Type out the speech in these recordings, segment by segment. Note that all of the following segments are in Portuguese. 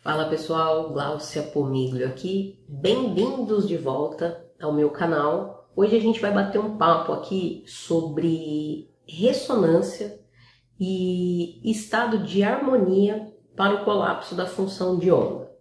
Fala pessoal, Gláucia Pomiglio aqui, bem-vindos de volta ao meu canal. Hoje a gente vai bater um papo aqui sobre ressonância e estado de harmonia para o colapso da função de onda.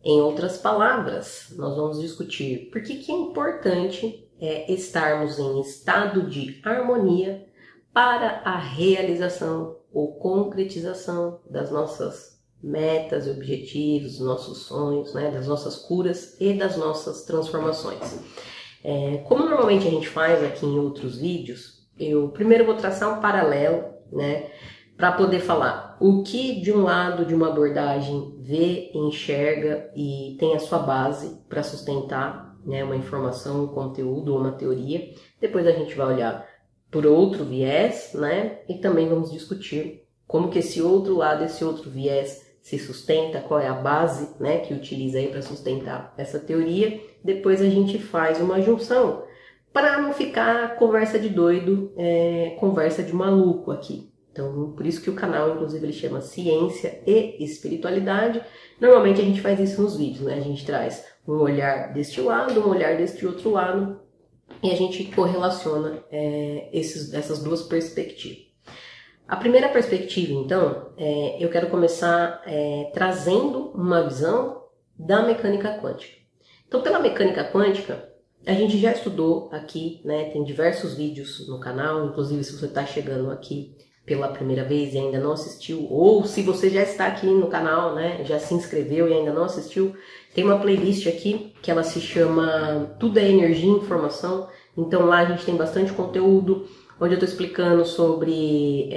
Em outras palavras, nós vamos discutir por que é importante estarmos em estado de harmonia para a realização ou concretização das nossas metas e objetivos, dos nossos sonhos, das nossas curas e das nossas transformações. Como normalmente a gente faz aqui em outros vídeos, eu primeiro vou traçar um paralelo, para poder falar o que de um lado de uma abordagem vê, enxerga e tem a sua base para sustentar uma informação, um conteúdo ou uma teoria. Depois a gente vai olhar por outro viés, e também vamos discutir como que esse outro lado, esse outro viés se sustenta, qual é a base que utiliza aí para sustentar essa teoria. Depois a gente faz uma junção para não ficar conversa de doido, conversa de maluco aqui. Então, por isso que o canal, inclusive, ele chama Ciência e Espiritualidade. Normalmente a gente faz isso nos vídeos, A gente traz um olhar deste lado, um olhar deste outro lado, e a gente correlaciona essas duas perspectivas. A primeira perspectiva, então, eu quero começar trazendo uma visão da mecânica quântica. Então, pela mecânica quântica, a gente já estudou aqui, tem diversos vídeos no canal, inclusive se você está chegando aqui pela primeira vez e ainda não assistiu, ou se você já está aqui no canal, já se inscreveu e ainda não assistiu, tem uma playlist aqui que ela se chama Tudo é Energia e Informação. Então lá a gente tem bastante conteúdo, onde eu estou explicando sobre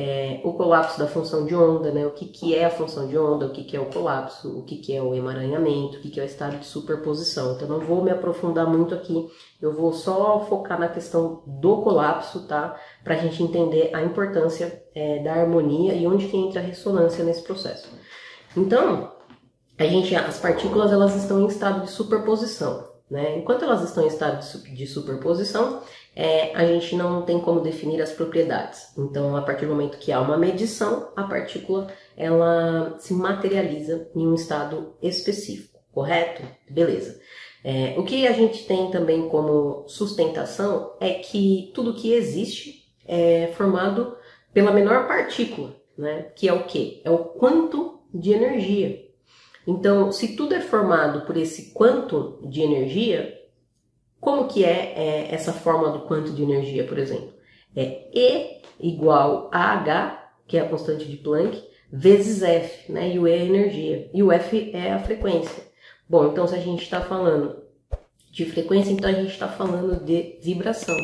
o colapso da função de onda, o que é a função de onda, o que é o colapso, o que é o emaranhamento, o que é o estado de superposição. Então não vou me aprofundar muito aqui, eu vou só focar na questão do colapso, tá? Para a gente entender a importância da harmonia e onde que entra a ressonância nesse processo. Então, as partículas elas estão em estado de superposição. Enquanto elas estão em estado de superposição, a gente não tem como definir as propriedades. Então, a partir do momento que há uma medição, a partícula ela se materializa em um estado específico, correto? Beleza. O que a gente tem também como sustentação é que tudo que existe é formado pela menor partícula, que é o quê? É o quantum de energia. Então, se tudo é formado por esse quantum de energia, como que é essa fórmula do quantum de energia, por exemplo? É E igual a H, que é a constante de Planck, vezes F, E o E é a energia, e o F é a frequência. Bom, então se a gente está falando de frequência, então a gente está falando de vibração.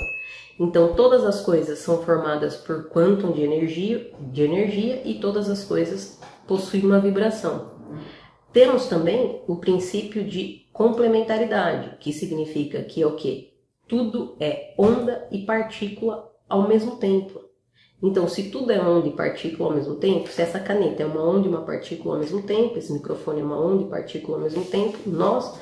Então, todas as coisas são formadas por quantum de energia e todas as coisas possuem uma vibração. Temos também o princípio de complementaridade, que significa que é o quê? Tudo é onda e partícula ao mesmo tempo. Então, se tudo é onda e partícula ao mesmo tempo, se essa caneta é uma onda e uma partícula ao mesmo tempo, esse microfone é uma onda e partícula ao mesmo tempo, nós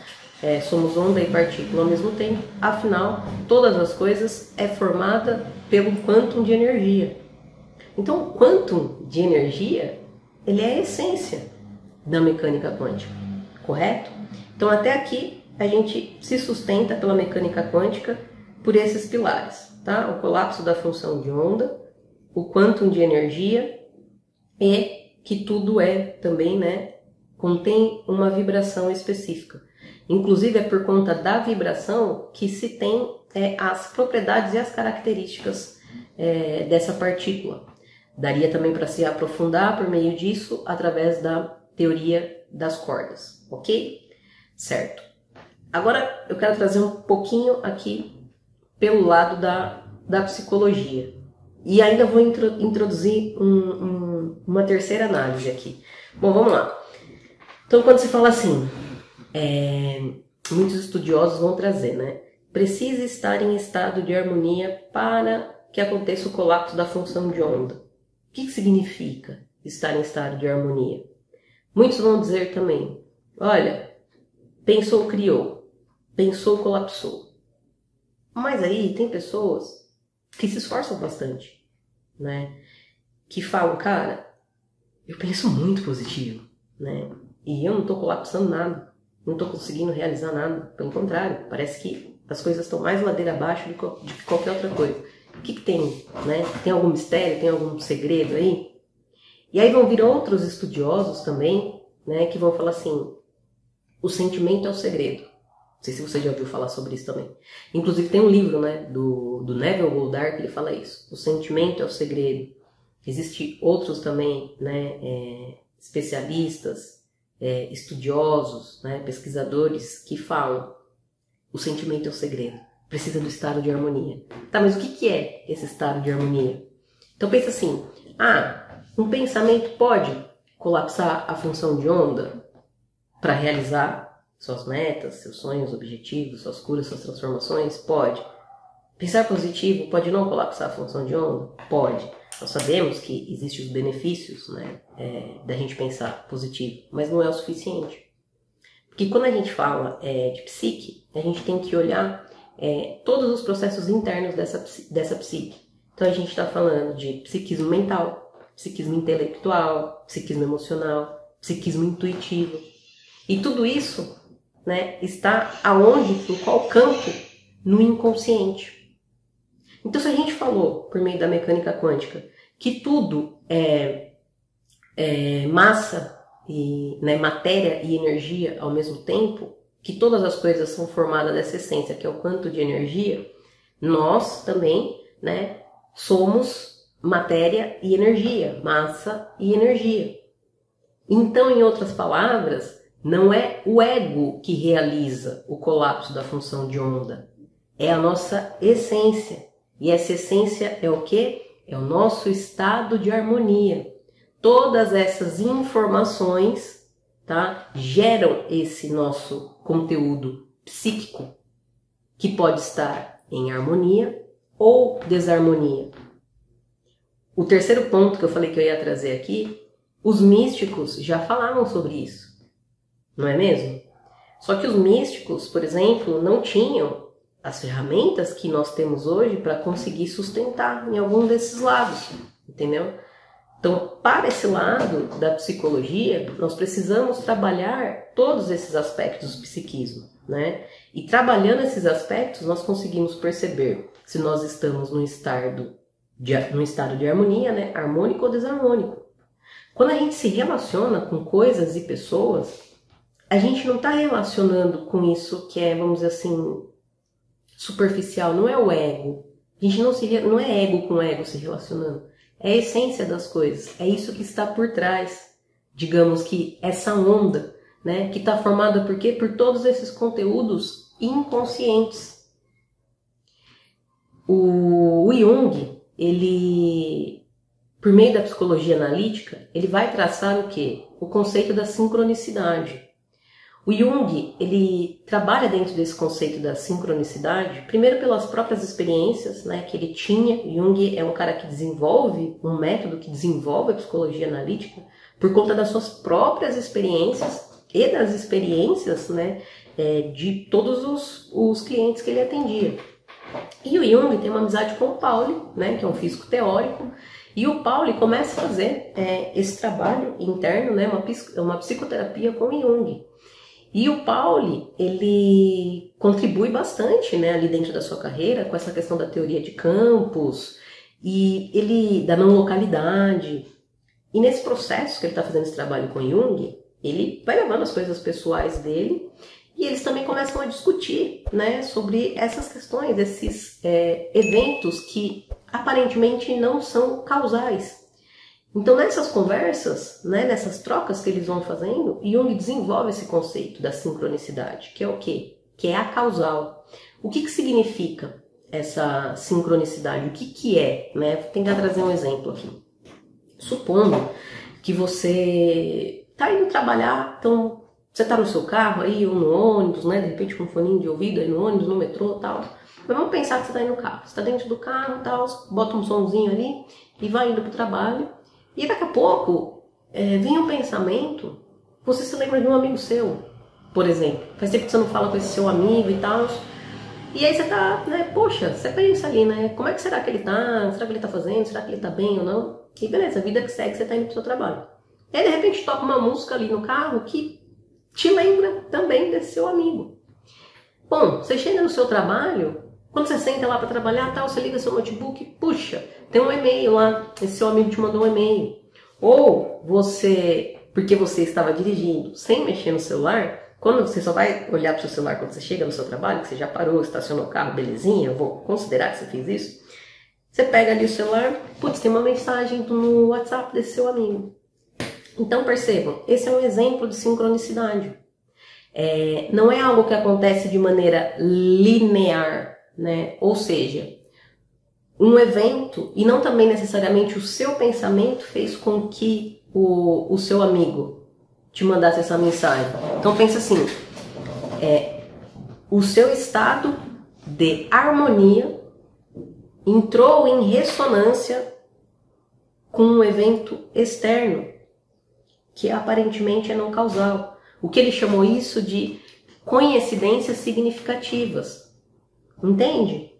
somos onda e partícula ao mesmo tempo, afinal, todas as coisas é formada pelo quantum de energia. Então, o quantum de energia, ele é a essência da mecânica quântica, correto? Então até aqui a gente se sustenta pela mecânica quântica por esses pilares, tá? O colapso da função de onda, o quantum de energia e que tudo também, contém uma vibração específica. Inclusive é por conta da vibração que se tem as propriedades e as características dessa partícula. Daria também para se aprofundar por meio disso através da teoria das cordas, ok? Certo. Agora eu quero trazer um pouquinho aqui pelo lado da psicologia. E ainda vou introduzir uma terceira análise aqui. Bom, vamos lá. Então, quando se fala assim, muitos estudiosos vão trazer, precisa estar em estado de harmonia para que aconteça o colapso da função de onda. O que significa estar em estado de harmonia? Muitos vão dizer também, olha, pensou, criou, pensou, colapsou. Mas aí tem pessoas que se esforçam bastante, que falam, cara, eu penso muito positivo, e eu não estou colapsando nada, não estou conseguindo realizar nada, pelo contrário, parece que as coisas estão mais ladeira abaixo do que qualquer outra coisa. O que tem, né? Tem algum mistério, tem algum segredo aí? E aí vão vir outros estudiosos também, né, que vão falar assim, o sentimento é o segredo. Não sei se você já ouviu falar sobre isso também. Inclusive tem um livro, né, do Neville Goddard que ele fala isso. O sentimento é o segredo. Existem outros também, né, especialistas, estudiosos, né, pesquisadores que falam o sentimento é o segredo. Precisa do estado de harmonia. Tá, mas o que é esse estado de harmonia? Então pensa assim, um pensamento pode colapsar a função de onda para realizar suas metas, seus sonhos, objetivos, suas curas, suas transformações? Pode. Pensar positivo pode não colapsar a função de onda? Pode. Nós sabemos que existem os benefícios, né, da gente pensar positivo, mas não é o suficiente. Porque quando a gente fala de psique, a gente tem que olhar todos os processos internos dessa psique. Então a gente está falando de psiquismo mental, psiquismo intelectual, psiquismo emocional, psiquismo intuitivo. E tudo isso, né, está aonde, em qual campo? No inconsciente. Então se a gente falou, por meio da mecânica quântica, que tudo é massa, e, né, matéria e energia ao mesmo tempo, que todas as coisas são formadas dessa essência, que é o quanto de energia, nós também, né, somos matéria e energia, massa e energia. Então, em outras palavras, não é o ego que realiza o colapso da função de onda, é a nossa essência. E essa essência é o quê? É o nosso estado de harmonia. Todas essas informações, tá, geram esse nosso conteúdo psíquico, que pode estar em harmonia ou desarmonia. O terceiro ponto que eu falei que eu ia trazer aqui, os místicos já falavam sobre isso, não é mesmo? Só que os místicos, por exemplo, não tinham as ferramentas que nós temos hoje para conseguir sustentar em algum desses lados, entendeu? Então, para esse lado da psicologia, nós precisamos trabalhar todos esses aspectos do psiquismo, né? E trabalhando esses aspectos, nós conseguimos perceber se nós estamos num estado de harmonia, né? Harmônico ou desarmônico. Quando a gente se relaciona com coisas e pessoas, a gente não está relacionando com isso que é, vamos dizer assim, superficial, não é o ego. A gente não é ego com ego se relacionando. É a essência das coisas, é isso que está por trás, digamos que essa onda, né, que está formada por quê? Por todos esses conteúdos inconscientes. O Jung, ele, por meio da psicologia analítica, ele vai traçar o quê? O conceito da sincronicidade. O Jung, ele trabalha dentro desse conceito da sincronicidade, primeiro pelas próprias experiências, né, que ele tinha. Jung é um cara que desenvolve um método que desenvolve a psicologia analítica por conta das suas próprias experiências e das experiências, né, de todos os clientes que ele atendia. E o Jung tem uma amizade com o Pauli, né, que é um físico teórico, e o Pauli começa a fazer esse trabalho interno, né, uma psicoterapia com o Jung. E o Pauli, ele contribui bastante, né, ali dentro da sua carreira com essa questão da teoria de campos e da não localidade. E nesse processo que ele está fazendo esse trabalho com Jung, ele vai levando as coisas pessoais dele e eles também começam a discutir, né, sobre essas questões, esses eventos que aparentemente não são causais. Então, nessas conversas, né, nessas trocas que eles vão fazendo, Jung desenvolve esse conceito da sincronicidade, que é o quê? Que é a causal. O que significa essa sincronicidade? O que é? Né? Vou tentar trazer um exemplo aqui. Supondo que você está indo trabalhar, então você está no seu carro aí, ou no ônibus, né, de repente com um foninho de ouvido aí no ônibus, no metrô e tal. Mas vamos pensar que você está aí no carro. Você está dentro do carro e tal, bota um somzinho ali e vai indo para o trabalho. E daqui a pouco vem um pensamento, você se lembra de um amigo seu, por exemplo. Faz tempo que você não fala com esse seu amigo e tal. E aí você tá, né, poxa, você pensa ali, né, como é que será que ele tá? Será que ele tá fazendo? Será que ele tá bem ou não? E beleza, a vida que segue, você tá indo pro seu trabalho. E aí de repente toca uma música ali no carro que também desse seu amigo. Bom, você chega no seu trabalho, quando você senta lá para trabalhar, tal, você liga seu notebook, puxa, tem um e-mail lá, esse seu amigo te mandou um e-mail. Ou você, porque você estava dirigindo sem mexer no celular, quando você só vai olhar para o seu celular quando você chega no seu trabalho, que você já parou, estacionou o carro, belezinha, eu vou considerar que você fez isso. Você pega ali o celular, putz, tem uma mensagem no WhatsApp desse seu amigo. Então percebam, esse é um exemplo de sincronicidade. Não é algo que acontece de maneira linear, né? Ou seja, um evento, e não também necessariamente o seu pensamento fez com que o seu amigo te mandasse essa mensagem. Então pensa assim, o seu estado de harmonia entrou em ressonância com um evento externo, que aparentemente é não causal. O que ele chamou isso de coincidências significativas. Entende?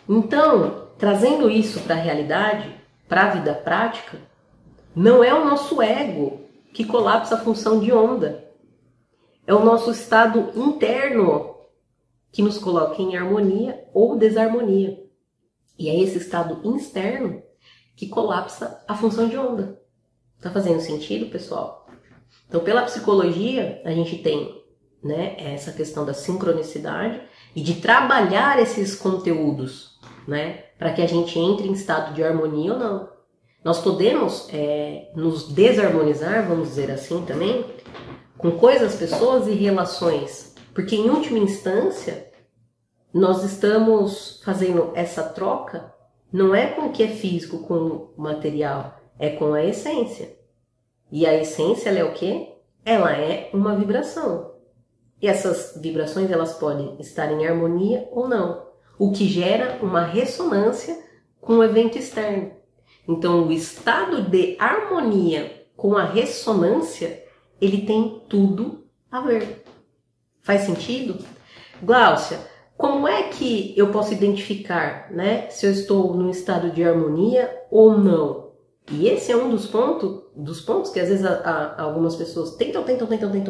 Então, trazendo isso para a realidade, para a vida prática, não é o nosso ego que colapsa a função de onda. É o nosso estado interno que nos coloca em harmonia ou desarmonia. E é esse estado externo que colapsa a função de onda. Tá fazendo sentido, pessoal? Então, pela psicologia, a gente tem, né, essa questão da sincronicidade e de trabalhar esses conteúdos, né, para que a gente entre em estado de harmonia ou não. Nós podemos nos desarmonizar, vamos dizer assim também, com coisas, pessoas e relações, porque em última instância nós estamos fazendo essa troca, não é com o que é físico, com o material, é com a essência. E a essência, ela é o quê? Ela é uma vibração. E essas vibrações, elas podem estar em harmonia ou não, o que gera uma ressonância com o evento externo. Então, o estado de harmonia com a ressonância, ele tem tudo a ver. Faz sentido? Gláucia, como é que eu posso identificar, né, se eu estou num estado de harmonia ou não? E esse é um dos pontos que às vezes algumas pessoas tentam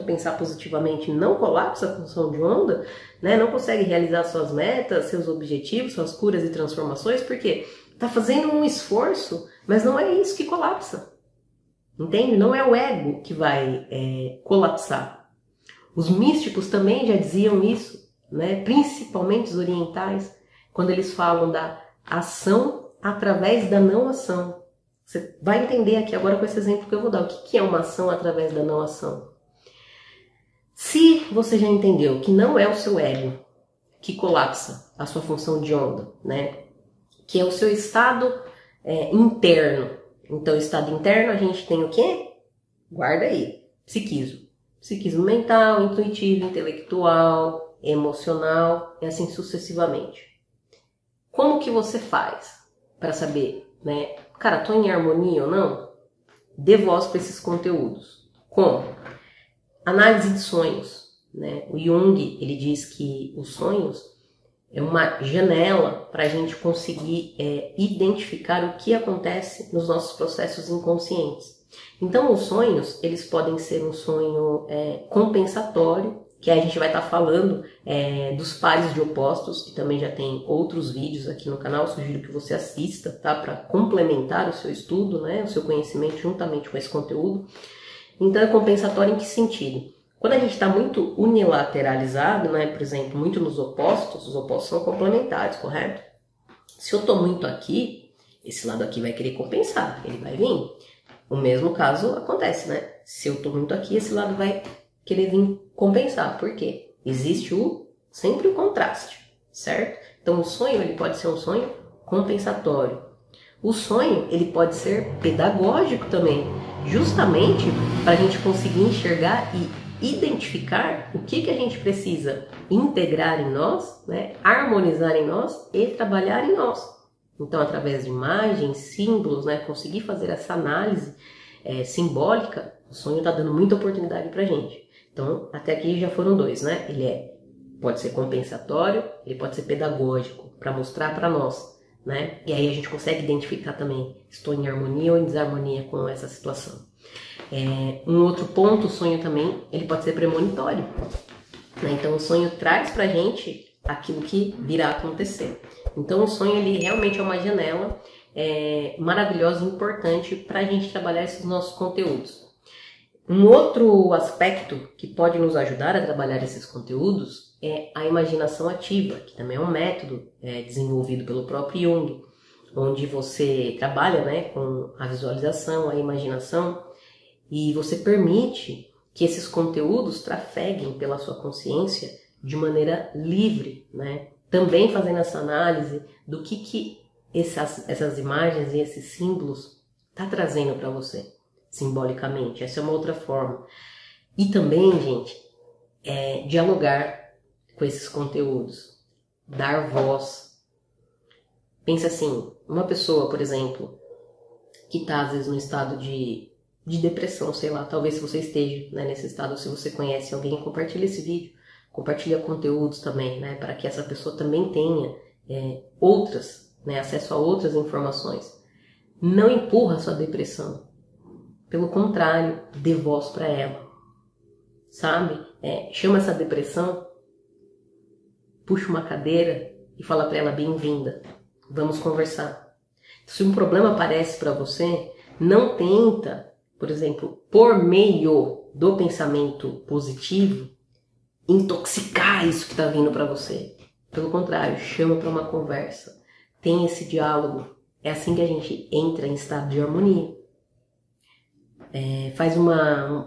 pensar positivamente, não colapsa a função de onda, né? Não consegue realizar suas metas, seus objetivos, suas curas e transformações, porque está fazendo um esforço, mas não é isso que colapsa. Entende? Não é o ego que vai colapsar. Os místicos também já diziam isso, né? Principalmente os orientais, quando eles falam da ação através da não ação. Você vai entender aqui agora com esse exemplo que eu vou dar. O que é uma ação através da não ação? Se você já entendeu que não é o seu ego que colapsa a sua função de onda, né? Que é o seu estado interno. Então, estado interno a gente tem o quê? Guarda aí. Psiquismo. Psiquismo mental, intuitivo, intelectual, emocional e assim sucessivamente. Como que você faz para saber, né? Cara, tô em harmonia ou não? Dê voz para esses conteúdos. Como? Análise de sonhos, né? O Jung, ele diz que os sonhos é uma janela para a gente conseguir identificar o que acontece nos nossos processos inconscientes. Então, os sonhos, eles podem ser um sonho compensatório, que aí a gente vai estar falando dos pares de opostos, que também já tem outros vídeos aqui no canal, sugiro que você assista, tá? Para complementar o seu estudo, né? O seu conhecimento juntamente com esse conteúdo. Então é compensatório em que sentido? Quando a gente está muito unilateralizado, né? Por exemplo, muito nos opostos, os opostos são complementares, correto? Se eu estou muito aqui, esse lado aqui vai querer compensar, ele vai vir. O mesmo caso acontece, né? Se eu estou muito aqui, esse lado vai querer vir compensar. Por quê? Existe sempre o contraste, certo? Então o sonho, ele pode ser um sonho compensatório. O sonho, ele pode ser pedagógico também, justamente para a gente conseguir enxergar e identificar o que a gente precisa integrar em nós, né? Harmonizar em nós e trabalhar em nós. Então, através de imagens, símbolos, né? Conseguir fazer essa análise simbólica, o sonho está dando muita oportunidade para a gente. Então, até aqui já foram dois, né? Ele pode ser compensatório, ele pode ser pedagógico, para mostrar para nós, né? E aí a gente consegue identificar também, estou em harmonia ou em desarmonia com essa situação. Um outro ponto, o sonho também, ele pode ser premonitório. né? Então o sonho traz pra gente aquilo que virá acontecer. Então o sonho ele realmente é uma janela maravilhosa e importante para a gente trabalhar esses nossos conteúdos. Um outro aspecto que pode nos ajudar a trabalhar esses conteúdos é a imaginação ativa, que também é um método desenvolvido pelo próprio Jung, onde você trabalha, né, com a visualização, a imaginação, e você permite que esses conteúdos trafeguem pela sua consciência de maneira livre, né? Também fazendo essa análise do que essas imagens e esses símbolos tá trazendo para você, simbolicamente. Essa é uma outra forma. E também, gente, dialogar com esses conteúdos, dar voz. Pensa assim, uma pessoa, por exemplo, que está às vezes no estado de depressão, sei lá, talvez se você esteja, né, nesse estado, ou se você conhece alguém, compartilha esse vídeo, compartilha conteúdos também, né, para que essa pessoa também tenha acesso a outras informações. Não empurra a sua depressão, pelo contrário, dê voz para ela, sabe? Chama essa depressão, puxa uma cadeira e fala para ela: bem-vinda, vamos conversar. Se um problema aparece para você, não tenta, por exemplo, por meio do pensamento positivo, intoxicar isso que está vindo para você. Pelo contrário, chama para uma conversa. Tem esse diálogo. É assim que a gente entra em estado de harmonia.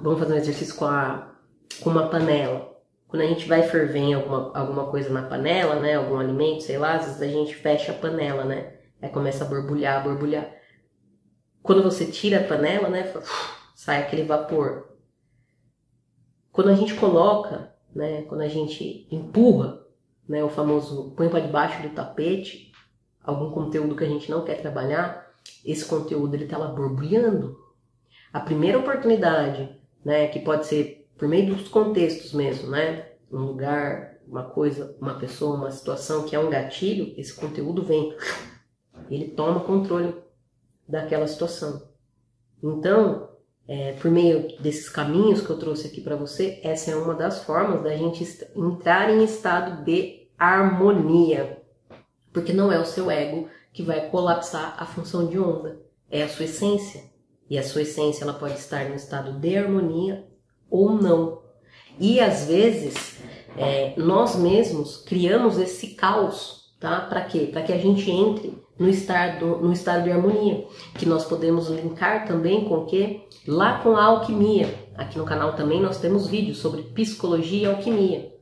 Vamos fazer um exercício com uma panela. Quando a gente vai ferver alguma coisa na panela, né, algum alimento, sei lá, às vezes a gente fecha a panela, né? Aí começa a borbulhar. Quando você tira a panela, né, sai aquele vapor. Quando a gente coloca, né, quando a gente empurra, né, o famoso põe para debaixo do tapete, algum conteúdo que a gente não quer trabalhar, esse conteúdo ele tá lá borbulhando. A primeira oportunidade, né, que pode ser por meio dos contextos mesmo, né, um lugar, uma coisa, uma pessoa, uma situação que é um gatilho, esse conteúdo vem, ele toma controle daquela situação. Então, por meio desses caminhos que eu trouxe aqui para você, essa é uma das formas da gente entrar em estado de harmonia. Porque não é o seu ego que vai colapsar a função de onda, é a sua essência. E a sua essência ela pode estar no estado de harmonia ou não. E às vezes, nós mesmos criamos esse caos, tá? Para quê? Para que a gente entre no estado de harmonia, que nós podemos linkar também com o quê? Lá com a alquimia. Aqui no canal também nós temos vídeos sobre psicologia e alquimia.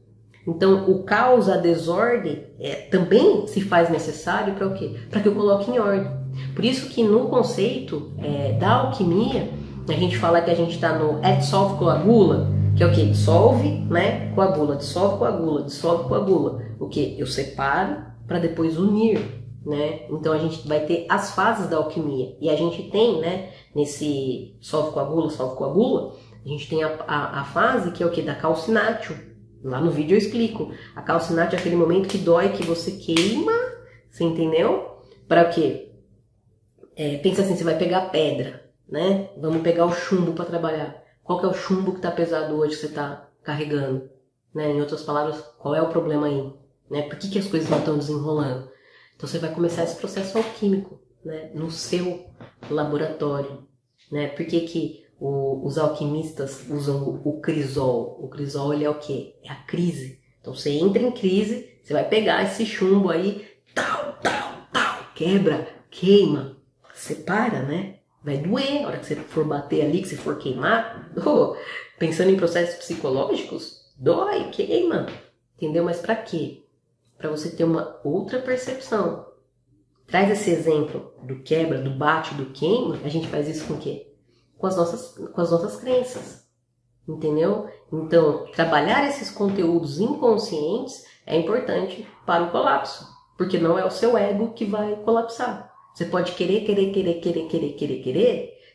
Então, o caos, a desordem, também se faz necessário para o quê? Para que eu coloque em ordem. Por isso que no conceito da alquimia, a gente fala que a gente está no dissolve, coagula, que é o quê? Dissolve, né? Coagula, dissolve, coagula, dissolve, coagula. O quê? Eu separo para depois unir, né? Então a gente vai ter as fases da alquimia. E a gente tem, né, nesse dissolve, coagula, a gente tem a fase que é o quê? Da calcinatio. Lá no vídeo eu explico. A calcinatio é aquele momento que dói, que você queima, você entendeu? Para o quê? Pensa assim, você vai pegar pedra, né? Vamos pegar o chumbo para trabalhar. Qual que é o chumbo que está pesado hoje que você está carregando? Né? Em outras palavras, qual é o problema aí? Né? Por que as coisas não estão desenrolando? Então você vai começar esse processo alquímico, né? No seu laboratório. Né? Por que os alquimistas usam o crisol? O crisol ele é o quê? É a crise. Então você entra em crise, você vai pegar esse chumbo aí, tal, quebra, queima, separa, né? Vai doer na hora que você for bater ali, que você for queimar. Pensando em processos psicológicos, dói, queima. Entendeu? Mas pra quê? Pra você ter uma outra percepção. Traz esse exemplo do quebra, do bate, do queima. A gente faz isso com o quê? Com as nossas crenças. Entendeu? Então, trabalhar esses conteúdos inconscientes é importante para o colapso. Porque não é o seu ego que vai colapsar. Você pode querer,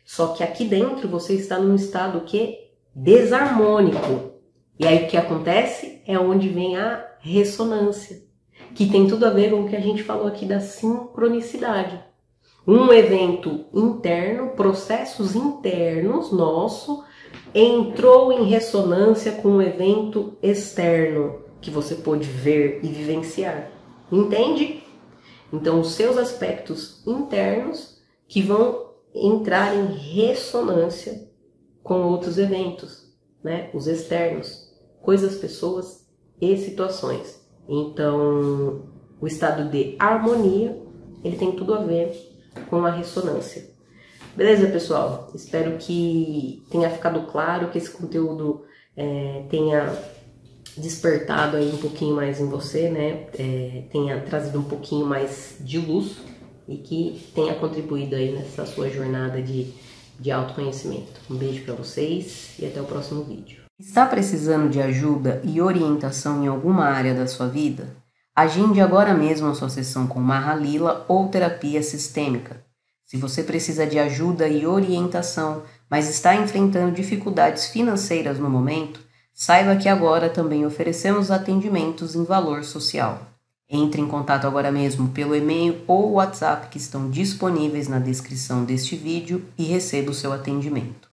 só que aqui dentro você está num estado que desarmônico. E aí o que acontece é onde vem a ressonância, que tem tudo a ver com o que a gente falou aqui da sincronicidade. Um evento interno, processos internos nosso entrou em ressonância com um evento externo que você pôde ver e vivenciar. Entende? Então, os seus aspectos internos que vão entrar em ressonância com outros eventos, né? Os externos, coisas, pessoas e situações. Então, o estado de harmonia, ele tem tudo a ver com a ressonância. Beleza, pessoal? Espero que tenha ficado claro, que esse conteúdo tenha despertado aí um pouquinho mais em você, né? Tenha trazido um pouquinho mais de luz e que tenha contribuído aí nessa sua jornada de autoconhecimento. Um beijo para vocês e até o próximo vídeo. Está precisando de ajuda e orientação em alguma área da sua vida? Agende agora mesmo a sua sessão com Mahalila ou terapia sistêmica. Se você precisa de ajuda e orientação, mas está enfrentando dificuldades financeiras no momento, saiba que agora também oferecemos atendimentos em valor social. Entre em contato agora mesmo pelo e-mail ou WhatsApp que estão disponíveis na descrição deste vídeo e receba o seu atendimento.